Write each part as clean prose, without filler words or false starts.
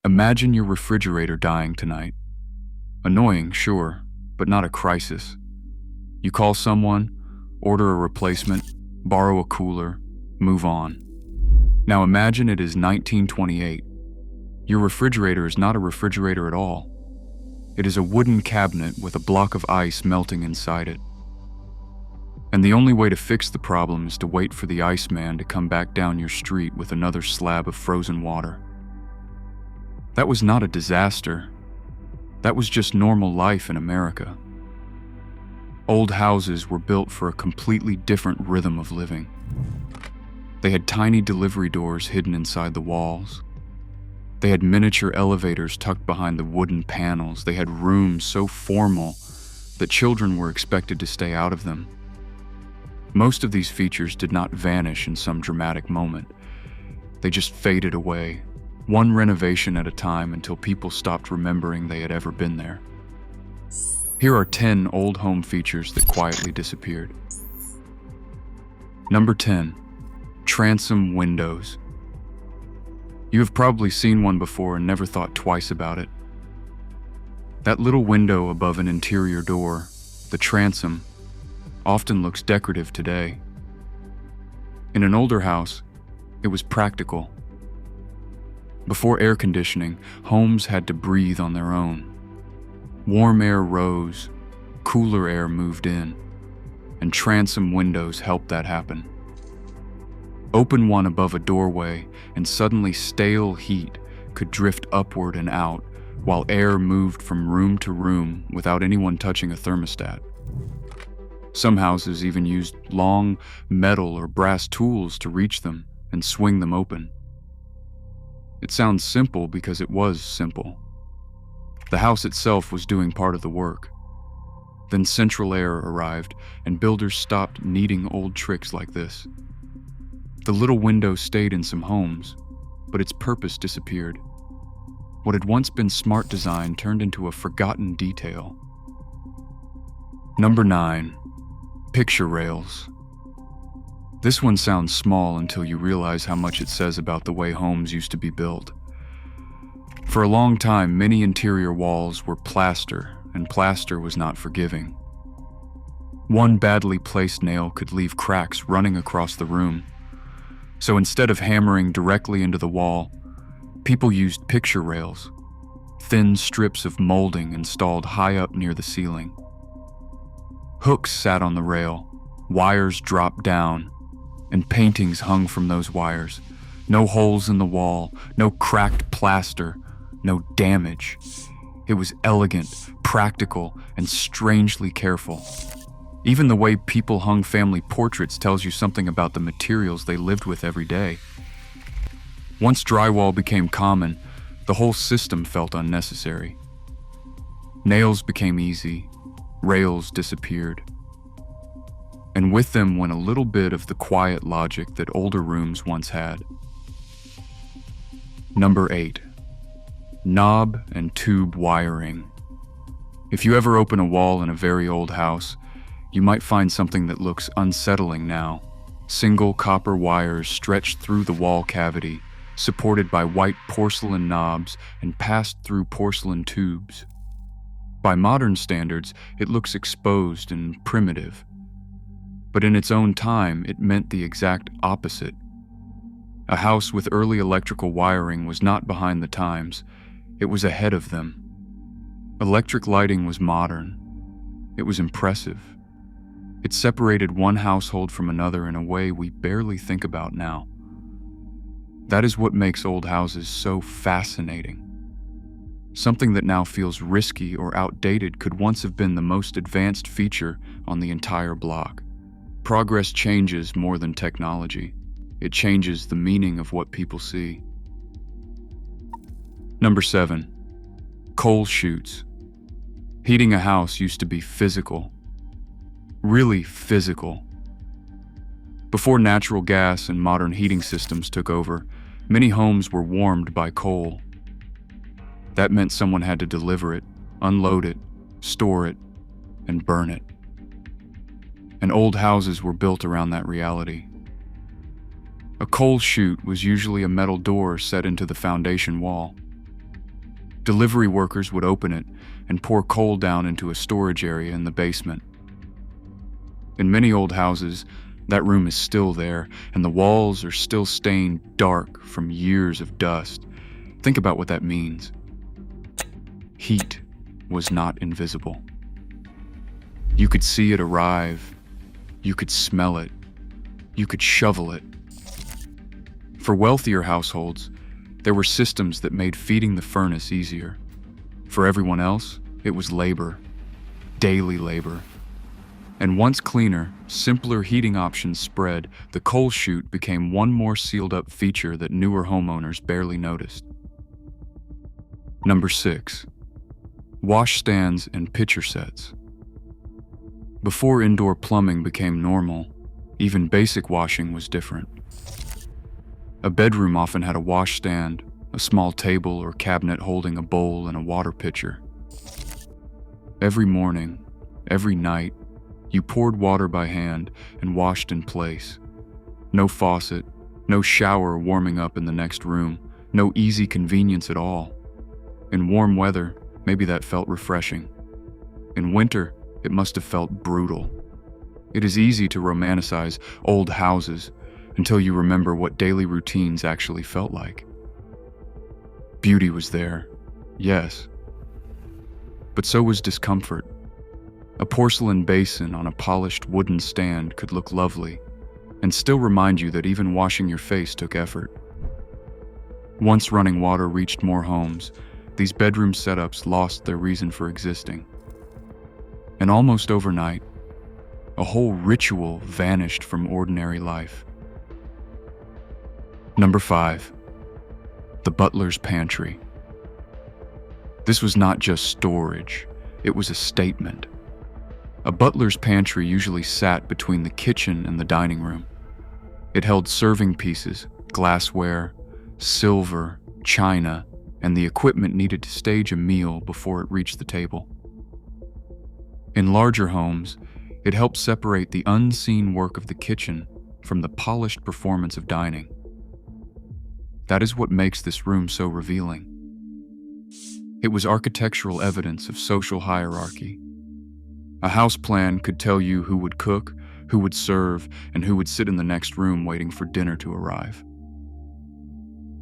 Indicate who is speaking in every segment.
Speaker 1: Imagine your refrigerator dying tonight. Annoying, sure, but not a crisis. You call someone, order a replacement, borrow a cooler, move on. Now imagine it is 1928. Your refrigerator is not a refrigerator at all. It is a wooden cabinet with a block of ice melting inside it. And the only way to fix the problem is to wait for the Iceman to come back down your street with another slab of frozen water. That was not a disaster. That was just normal life in America. Old houses were built for a completely different rhythm of living. They had tiny delivery doors hidden inside the walls. They had miniature elevators tucked behind the wooden panels. They had rooms so formal that children were expected to stay out of them. Most of these features did not vanish in some dramatic moment. They just faded away, one renovation at a time, until people stopped remembering they had ever been there. Here are 10 old home features that quietly disappeared. Number 10. Transom windows. You have probably seen one before and never thought twice about it. That little window above an interior door, the transom, often looks decorative today. In an older house, it was practical. Before air conditioning, homes had to breathe on their own. Warm air rose, cooler air moved in, and transom windows helped that happen. Open one above a doorway, and suddenly stale heat could drift upward and out, while air moved from room to room without anyone touching a thermostat. Some houses even used long metal or brass tools to reach them and swing them open. It sounds simple because it was simple. The house itself was doing part of the work. Then central air arrived, and builders stopped needing old tricks like this. The little window stayed in some homes, but its purpose disappeared. What had once been smart design turned into a forgotten detail. Number 9. Picture rails. This one sounds small until you realize how much it says about the way homes used to be built. For a long time, many interior walls were plaster, and plaster was not forgiving. One badly placed nail could leave cracks running across the room. So instead of hammering directly into the wall, people used picture rails, thin strips of molding installed high up near the ceiling. Hooks sat on the rail, wires dropped down, and paintings hung from those wires. No holes in the wall, no cracked plaster, no damage. It was elegant, practical, and strangely careful. Even the way people hung family portraits tells you something about the materials they lived with every day. Once drywall became common, the whole system felt unnecessary. Nails became easy, rails disappeared. And with them went a little bit of the quiet logic that older rooms once had. Number 8. Knob and tube wiring. If you ever open a wall in a very old house, you might find something that looks unsettling now. Single copper wires stretched through the wall cavity, supported by white porcelain knobs and passed through porcelain tubes. By modern standards, it looks exposed and primitive. But in its own time, it meant the exact opposite. A house with early electrical wiring was not behind the times, it was ahead of them. Electric lighting was modern. It was impressive. It separated one household from another in a way we barely think about now. That is what makes old houses so fascinating. Something that now feels risky or outdated could once have been the most advanced feature on the entire block. Progress changes more than technology. It changes the meaning of what people see. Number 7. Coal chutes. Heating a house used to be physical. Really physical. Before natural gas and modern heating systems took over, many homes were warmed by coal. That meant someone had to deliver it, unload it, store it, and burn it. And old houses were built around that reality. A coal chute was usually a metal door set into the foundation wall. Delivery workers would open it and pour coal down into a storage area in the basement. In many old houses, that room is still there, and the walls are still stained dark from years of dust. Think about what that means. Heat was not invisible. You could see it arrive. You could smell it. You could shovel it. For wealthier households, there were systems that made feeding the furnace easier. For everyone else, it was labor, daily labor. And once cleaner, simpler heating options spread, the coal chute became one more sealed-up feature that newer homeowners barely noticed. Number 6. Washstands and pitcher sets. Before indoor plumbing became normal, even basic washing was different. A bedroom often had a washstand, a small table or cabinet holding a bowl and a water pitcher. Every morning, every night, you poured water by hand and washed in place. No faucet, no shower warming up in the next room, no easy convenience at all. In warm weather, maybe that felt refreshing. In winter, it must have felt brutal. It is easy to romanticize old houses until you remember what daily routines actually felt like. Beauty was there, yes, but so was discomfort. A porcelain basin on a polished wooden stand could look lovely and still remind you that even washing your face took effort. Once running water reached more homes, these bedroom setups lost their reason for existing. And almost overnight, a whole ritual vanished from ordinary life. Number 5. The butler's pantry. This was not just storage, it was a statement. A butler's pantry usually sat between the kitchen and the dining room. It held serving pieces, glassware, silver, china, and the equipment needed to stage a meal before it reached the table. In larger homes, it helped separate the unseen work of the kitchen from the polished performance of dining. That is what makes this room so revealing. It was architectural evidence of social hierarchy. A house plan could tell you who would cook, who would serve, and who would sit in the next room waiting for dinner to arrive.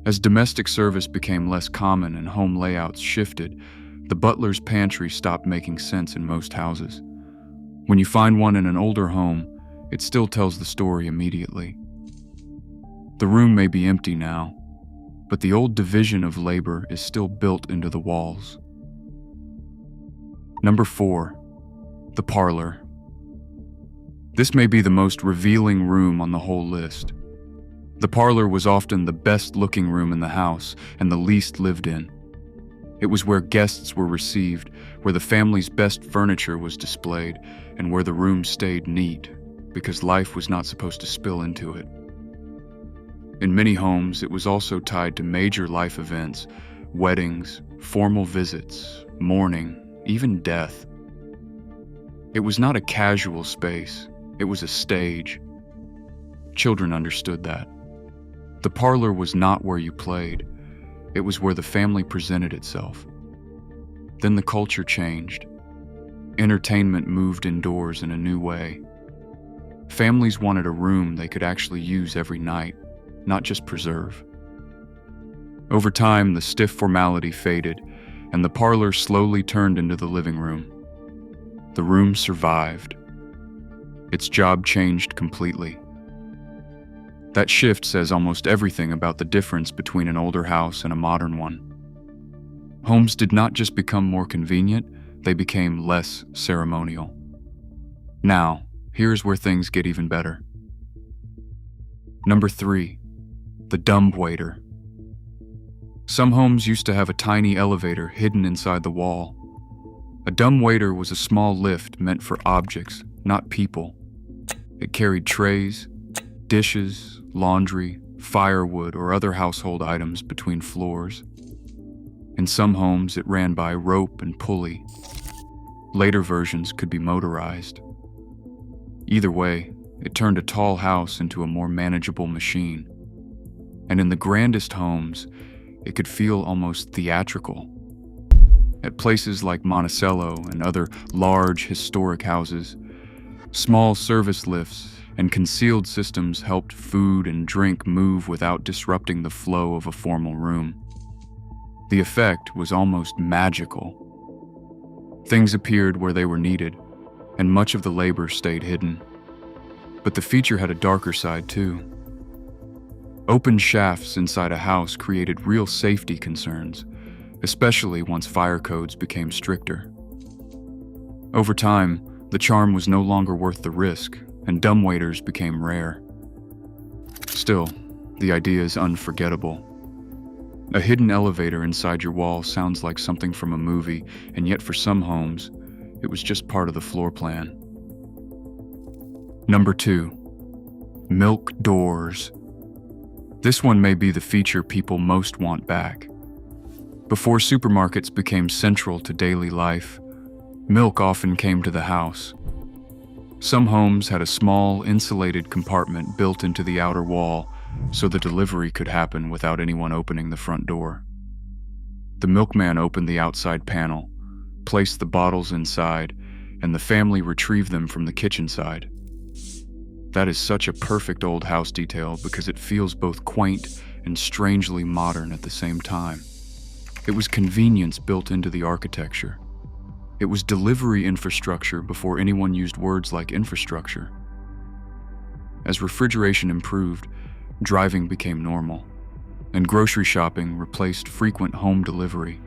Speaker 1: As domestic service became less common and home layouts shifted, the butler's pantry stopped making sense in most houses. When you find one in an older home, it still tells the story immediately. The room may be empty now, but the old division of labor is still built into the walls. Number 4. The parlor. This may be the most revealing room on the whole list. The parlor was often the best-looking room in the house and the least lived in. It was where guests were received, where the family's best furniture was displayed, and where the room stayed neat, because life was not supposed to spill into it. In many homes, it was also tied to major life events, weddings, formal visits, mourning, even death. It was not a casual space, it was a stage. Children understood that. The parlor was not where you played, it was where the family presented itself. Then the culture changed. Entertainment moved indoors in a new way. Families wanted a room they could actually use every night, not just preserve. Over time, the stiff formality faded, and the parlor slowly turned into the living room. The room survived. Its job changed completely. That shift says almost everything about the difference between an older house and a modern one. Homes did not just become more convenient, they became less ceremonial. Now, here's where things get even better. Number 3. The dumbwaiter. Some homes used to have a tiny elevator hidden inside the wall. A dumbwaiter was a small lift meant for objects, not people. It carried trays, dishes, laundry, firewood, or other household items between floors. In some homes, it ran by rope and pulley. Later versions could be motorized. Either way, it turned a tall house into a more manageable machine. And in the grandest homes, it could feel almost theatrical. At places like Monticello and other large historic houses, small service lifts and concealed systems helped food and drink move without disrupting the flow of a formal room. The effect was almost magical. Things appeared where they were needed, and much of the labor stayed hidden. But the feature had a darker side too. Open shafts inside a house created real safety concerns, especially once fire codes became stricter. Over time, the charm was no longer worth the risk, and dumbwaiters became rare. Still, the idea is unforgettable. A hidden elevator inside your wall sounds like something from a movie, and yet for some homes, it was just part of the floor plan. Number 2, milk doors. This one may be the feature people most want back. Before supermarkets became central to daily life, milk often came to the house. Some homes had a small, insulated compartment built into the outer wall so the delivery could happen without anyone opening the front door. The milkman opened the outside panel, placed the bottles inside, and the family retrieved them from the kitchen side. That is such a perfect old house detail because it feels both quaint and strangely modern at the same time. It was convenience built into the architecture. It was delivery infrastructure before anyone used words like infrastructure. As refrigeration improved, driving became normal, and grocery shopping replaced frequent home delivery.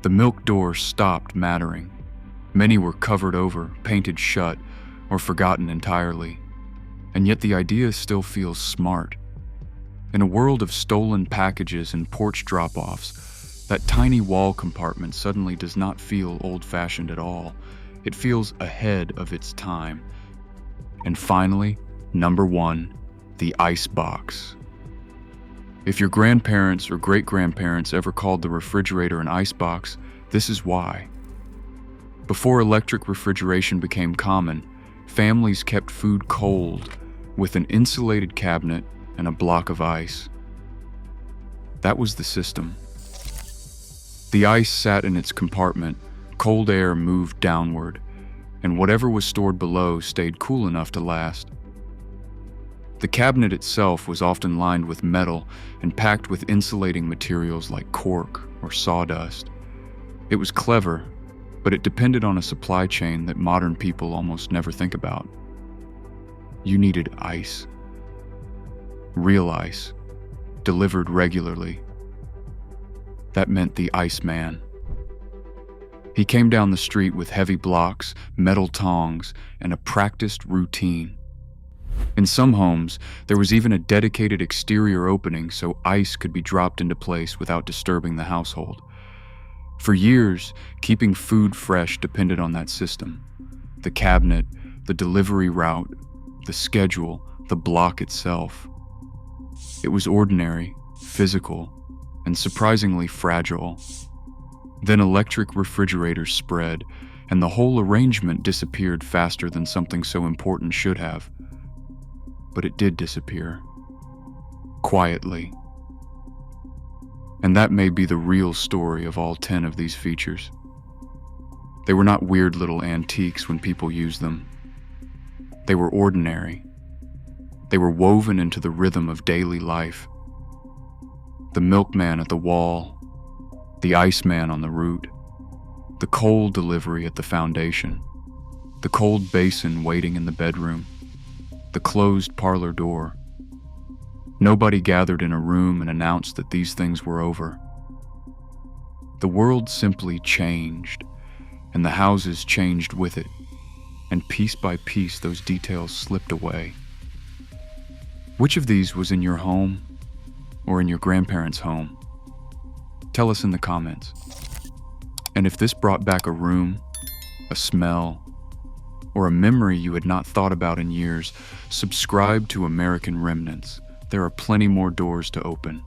Speaker 1: The milk door stopped mattering. Many were covered over, painted shut, or forgotten entirely. And yet the idea still feels smart. In a world of stolen packages and porch drop-offs, that tiny wall compartment suddenly does not feel old-fashioned at all. It feels ahead of its time. And finally, number 1, the ice box. If your grandparents or great-grandparents ever called the refrigerator an ice box, this is why. Before electric refrigeration became common, families kept food cold with an insulated cabinet and a block of ice. That was the system. The ice sat in its compartment, cold air moved downward, and whatever was stored below stayed cool enough to last. The cabinet itself was often lined with metal and packed with insulating materials like cork or sawdust. It was clever, but it depended on a supply chain that modern people almost never think about. You needed ice. Real ice, delivered regularly. That meant the Iceman. He came down the street with heavy blocks, metal tongs, and a practiced routine. In some homes, there was even a dedicated exterior opening so ice could be dropped into place without disturbing the household. For years, keeping food fresh depended on that system. The cabinet, the delivery route, the schedule, the block itself. It was ordinary, physical, and surprisingly fragile. Then electric refrigerators spread, and the whole arrangement disappeared faster than something so important should have. But it did disappear. Quietly. And that may be the real story of all 10 of these features. They were not weird little antiques when people used them. They were ordinary. They were woven into the rhythm of daily life. The milkman at the wall, the iceman on the root, the coal delivery at the foundation, the cold basin waiting in the bedroom, the closed parlor door. Nobody gathered in a room and announced that these things were over. The world simply changed, and the houses changed with it, and piece by piece those details slipped away. Which of these was in your home or in your grandparents' home? Tell us in the comments. And if this brought back a room, a smell, or a memory you had not thought about in years, subscribe to American Remnants. There are plenty more doors to open.